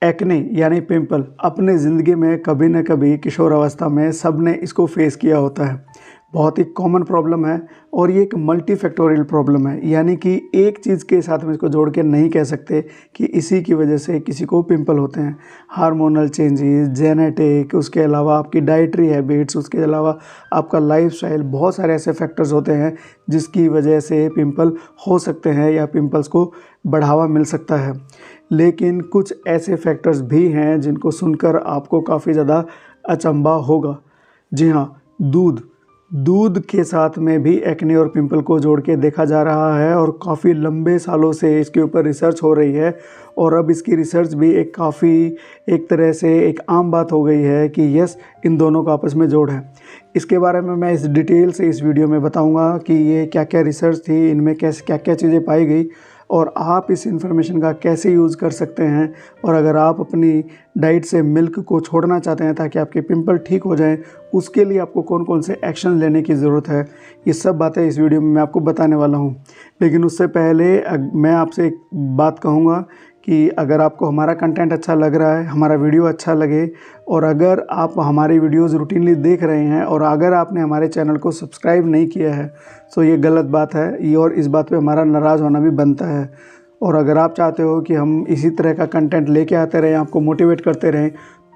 Acne यानी pimple अपने ज़िंदगी में कभी न कभी किशोर अवस्था में सब ने इसको फेस किया होता है। बहुत ही कॉमन प्रॉब्लम है और ये एक मल्टी फैक्टोरियल प्रॉब्लम है, यानी कि एक चीज़ के साथ में इसको जोड़ के नहीं कह सकते कि इसी की वजह से किसी को पिंपल होते हैं। हार्मोनल चेंजेस, जेनेटिक, उसके अलावा आपकी डाइटरी हैबिट्स, उसके अलावा आपका लाइफस्टाइल, बहुत सारे ऐसे फैक्टर्स होते हैं जिसकी वजह से पिंपल हो सकते हैं या पिंपल्स को बढ़ावा मिल सकता है। लेकिन कुछ ऐसे फैक्टर्स भी हैं जिनको सुनकर आपको काफ़ी ज़्यादा अचंभा होगा। जी हाँ, दूध के साथ में भी एक्ने और पिंपल को जोड़ के देखा जा रहा है और काफ़ी लंबे सालों से इसके ऊपर रिसर्च हो रही है और अब इसकी रिसर्च भी एक तरह से एक आम बात हो गई है कि यस, इन दोनों का आपस में जोड़ है। इसके बारे में मैं इस डिटेल से इस वीडियो में बताऊंगा कि ये क्या क्या रिसर्च थी, इनमें कैसे क्या क्या चीज़ें पाई गई और आप इस इन्फॉर्मेशन का कैसे यूज़ कर सकते हैं। और अगर आप अपनी डाइट से मिल्क को छोड़ना चाहते हैं ताकि आपके पिंपल ठीक हो जाएं, उसके लिए आपको कौन कौन से एक्शन लेने की ज़रूरत है, ये सब बातें इस वीडियो में मैं आपको बताने वाला हूं। लेकिन उससे पहले मैं आपसे एक बात कहूँगा कि अगर आपको हमारा कंटेंट अच्छा लग रहा है, हमारा वीडियो अच्छा लगे और अगर आप हमारी वीडियोज़ रूटीनली देख रहे हैं और अगर आपने हमारे चैनल को सब्सक्राइब नहीं किया है तो ये गलत बात है ये, और इस बात पे हमारा नाराज़ होना भी बनता है। और अगर आप चाहते हो कि हम इसी तरह का कंटेंट लेके आते रहें, आपको मोटिवेट करते रहें,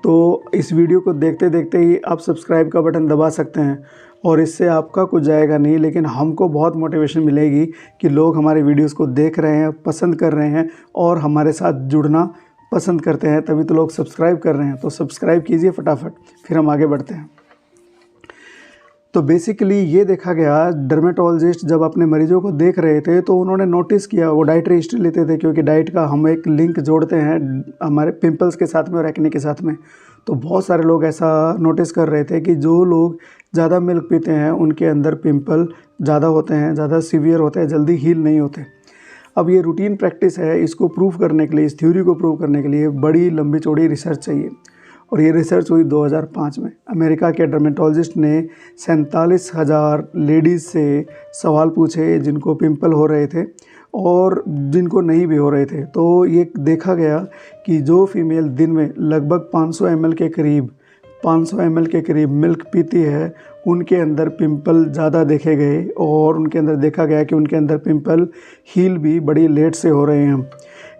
तो इस वीडियो को देखते देखते ही आप सब्सक्राइब का बटन दबा सकते हैं और इससे आपका कुछ जाएगा नहीं, लेकिन हमको बहुत मोटिवेशन मिलेगी कि लोग हमारे वीडियोस को देख रहे हैं, पसंद कर रहे हैं और हमारे साथ जुड़ना पसंद करते हैं, तभी तो लोग सब्सक्राइब कर रहे हैं। तो सब्सक्राइब कीजिए फटाफट, फिर हम आगे बढ़ते हैं। तो बेसिकली ये देखा गया, डर्मेटोलॉजिस्ट जब अपने मरीजों को देख रहे थे तो उन्होंने नोटिस किया, वो डाइटरी हिस्ट्री लेते थे क्योंकि डाइट का हम एक लिंक जोड़ते हैं हमारे पिंपल्स के साथ में और एक्ने के साथ में। तो बहुत सारे लोग ऐसा नोटिस कर रहे थे कि जो लोग ज़्यादा मिल्क पीते हैं उनके अंदर पिंपल ज़्यादा होते हैं, ज़्यादा सीवियर होते हैं, जल्दी हील नहीं होते। अब ये रूटीन प्रैक्टिस है, इसको प्रूव करने के लिए, इस थ्योरी को प्रूव करने के लिए बड़ी लंबी चौड़ी रिसर्च चाहिए और ये रिसर्च हुई 2005 में। अमेरिका के डर्मेटोलॉजिस्ट ने 47,000 लेडीज़ से सवाल पूछे जिनको पिंपल हो रहे थे और जिनको नहीं भी हो रहे थे। तो ये देखा गया कि जो फीमेल दिन में लगभग 500 ml के करीब मिल्क पीती है, उनके अंदर पिंपल ज़्यादा देखे गए और उनके अंदर देखा गया कि उनके अंदर पिंपल हील भी बड़ी लेट से हो रहे हैं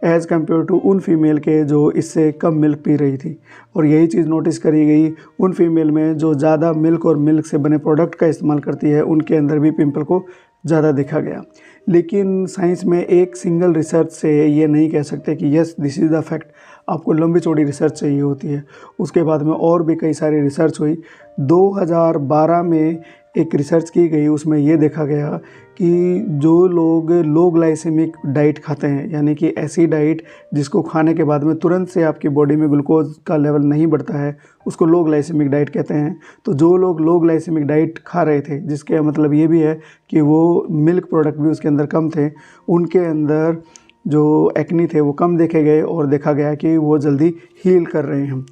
एज़ कम्पेयर टू उन फीमेल के जो इससे कम मिल्क पी रही थी। और यही चीज़ नोटिस करी गई उन फीमेल में जो ज़्यादा मिल्क और मिल्क से बने प्रोडक्ट का इस्तेमाल करती है, उनके अंदर भी पिंपल को ज़्यादा देखा गया। लेकिन साइंस में एक सिंगल रिसर्च से ये नहीं कह सकते कि yes this is the fact, आपको लंबी चौड़ी रिसर्च चाहिए होती है। उसके बाद में और भी कई सारी रिसर्च हुई। 2012 में एक रिसर्च की गई, उसमें ये देखा गया कि जो लोग लो ग्लाइसेमिक डाइट खाते हैं, यानी कि ऐसी डाइट जिसको खाने के बाद में तुरंत से आपकी बॉडी में ग्लूकोज का लेवल नहीं बढ़ता है, उसको लो ग्लाइसेमिक डाइट कहते हैं। तो जो लोग लो ग्लाइसेमिक डाइट खा रहे थे, जिसके मतलब ये भी है कि वो मिल्क प्रोडक्ट भी उसके अंदर कम थे, उनके अंदर जो एक्ने थे वो कम देखे गए और देखा गया कि वो जल्दी हील कर रहे हैं।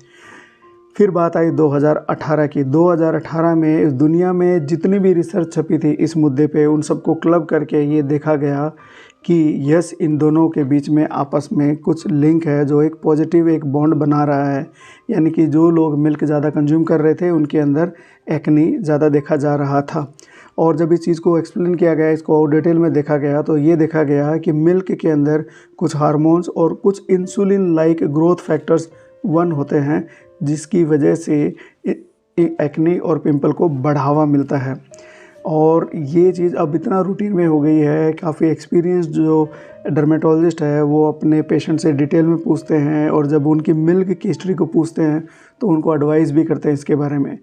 फिर बात आई 2018 की। 2018 में इस दुनिया में जितनी भी रिसर्च छपी थी इस मुद्दे पे, उन सबको क्लब करके ये देखा गया कि यस, इन दोनों के बीच में आपस में कुछ लिंक है जो एक पॉजिटिव एक बॉन्ड बना रहा है। यानी कि जो लोग मिल्क ज़्यादा कंज्यूम कर रहे थे उनके अंदर एक्ने ज़्यादा देखा जा रहा था। और जब इस चीज़ को एक्सप्लेन किया गया, इसको और डिटेल में देखा गया, तो ये देखा गया कि मिल्क के अंदर कुछ हार्मोन्स और कुछ इंसुलिन लाइक ग्रोथ फैक्टर्स 1 होते हैं, जिसकी वजह से एक्ने और पिंपल को बढ़ावा मिलता है। और ये चीज़ अब इतना रूटीन में हो गई है, काफ़ी एक्सपीरियंस जो डर्मेटोलॉजिस्ट है वो अपने पेशेंट से डिटेल में पूछते हैं और जब उनकी मिल्क की हिस्ट्री को पूछते हैं तो उनको एडवाइस भी करते हैं इसके बारे में।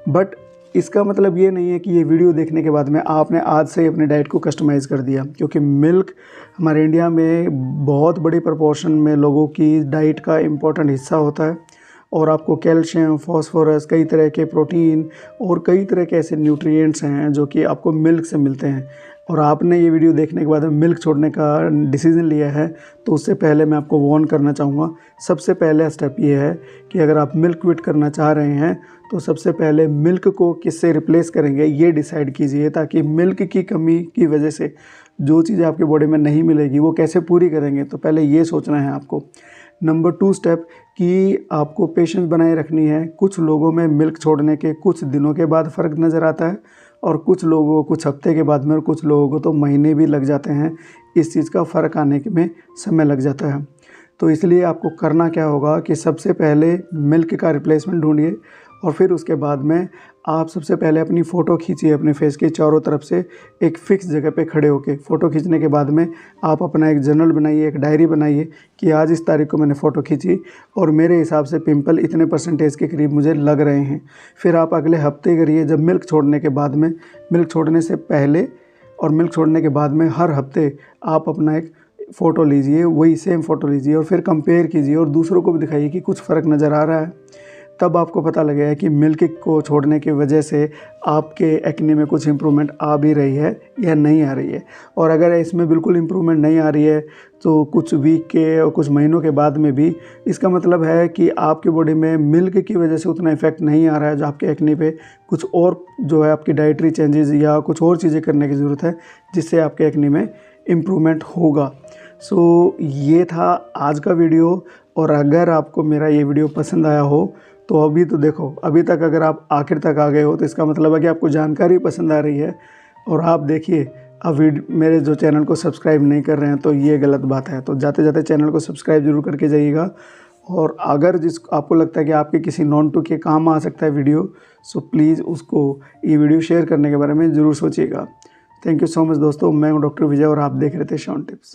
बट इसका मतलब ये नहीं है कि ये वीडियो देखने के बाद में आपने आज से ही अपनी डाइट को कस्टमाइज़ कर दिया, क्योंकि मिल्क हमारे इंडिया में बहुत बड़ी प्रपोर्शन में लोगों की डाइट का इम्पोर्टेंट हिस्सा होता है और आपको कैल्शियम, फास्फोरस, कई तरह के प्रोटीन और कई तरह के ऐसे न्यूट्रिएंट्स हैं जो कि आपको मिल्क से मिलते हैं। और आपने ये वीडियो देखने के बाद मिल्क छोड़ने का डिसीज़न लिया है, तो उससे पहले मैं आपको वार्न करना चाहूँगा। सबसे पहला स्टेप ये है कि अगर आप मिल्क क्विट करना चाह रहे हैं तो सबसे पहले मिल्क को किससे रिप्लेस करेंगे ये डिसाइड कीजिए, ताकि मिल्क की कमी की वजह से जो चीज़ आपकी बॉडी में नहीं मिलेगी वो कैसे पूरी करेंगे, तो पहले ये सोचना है आपको। नंबर 2 स्टेप कि आपको पेशेंस बनाए रखनी है। कुछ लोगों में मिल्क छोड़ने के कुछ दिनों के बाद फ़र्क नज़र आता है और कुछ लोगों को कुछ हफ्ते के बाद में और कुछ लोगों को तो महीने भी लग जाते हैं। इस चीज़ का फ़र्क आने में समय लग जाता है। तो इसलिए आपको करना क्या होगा कि सबसे पहले मिल्क का रिप्लेसमेंट ढूँढिए और फिर उसके बाद में आप सबसे पहले अपनी फ़ोटो खींचिए अपने फेस के चारों तरफ से एक फ़िक्स जगह पे खड़े होके। फ़ोटो खींचने के बाद में आप अपना एक जर्नल बनाइए, एक डायरी बनाइए कि आज इस तारीख को मैंने फ़ोटो खींची और मेरे हिसाब से पिंपल इतने परसेंटेज के करीब मुझे लग रहे हैं। फिर आप अगले हफ्ते करिए, जब मिल्क छोड़ने के बाद में, मिल्क छोड़ने से पहले और मिल्क छोड़ने के बाद में हर हफ्ते आप अपना एक फ़ोटो लीजिए, वही सेम फ़ोटो लीजिए और फिर कंपेयर कीजिए और दूसरों को भी दिखाइए कि कुछ फ़र्क नज़र आ रहा है। तब आपको पता लगेगा कि मिल्क को छोड़ने की वजह से आपके एक्ने में कुछ इम्प्रूवमेंट आ भी रही है या नहीं आ रही है। और अगर इसमें बिल्कुल इम्प्रूवमेंट नहीं आ रही है तो कुछ वीक के और कुछ महीनों के बाद में भी इसका मतलब है कि आपकी बॉडी में मिल्क की वजह से उतना इफ़ेक्ट नहीं आ रहा है जो आपके एक्ने पे। कुछ और जो है आपकी डाइटरी चेंजेस या कुछ और चीज़ें करने की ज़रूरत है जिससे आपके एक्ने में इम्प्रूवमेंट होगा। सो ये था आज का वीडियो। और अगर आपको मेरा ये वीडियो पसंद आया हो तो अभी तो देखो, अभी तक अगर आप आखिर तक आ गए हो तो इसका मतलब है कि आपको जानकारी पसंद आ रही है। और आप देखिए, अब मेरे जो चैनल को सब्सक्राइब नहीं कर रहे हैं तो ये गलत बात है। तो जाते जाते चैनल को सब्सक्राइब जरूर करके जाइएगा। और अगर आपको लगता है कि आपके किसी नॉन टू के काम आ सकता है वीडियो, सो प्लीज़ उसको ये वीडियो शेयर करने के बारे में ज़रूर सोचिएगा। थैंक यू सो मच दोस्तों। मैं हूँ डॉक्टर विजय और आप देख रहे थे शॉन टिप्स।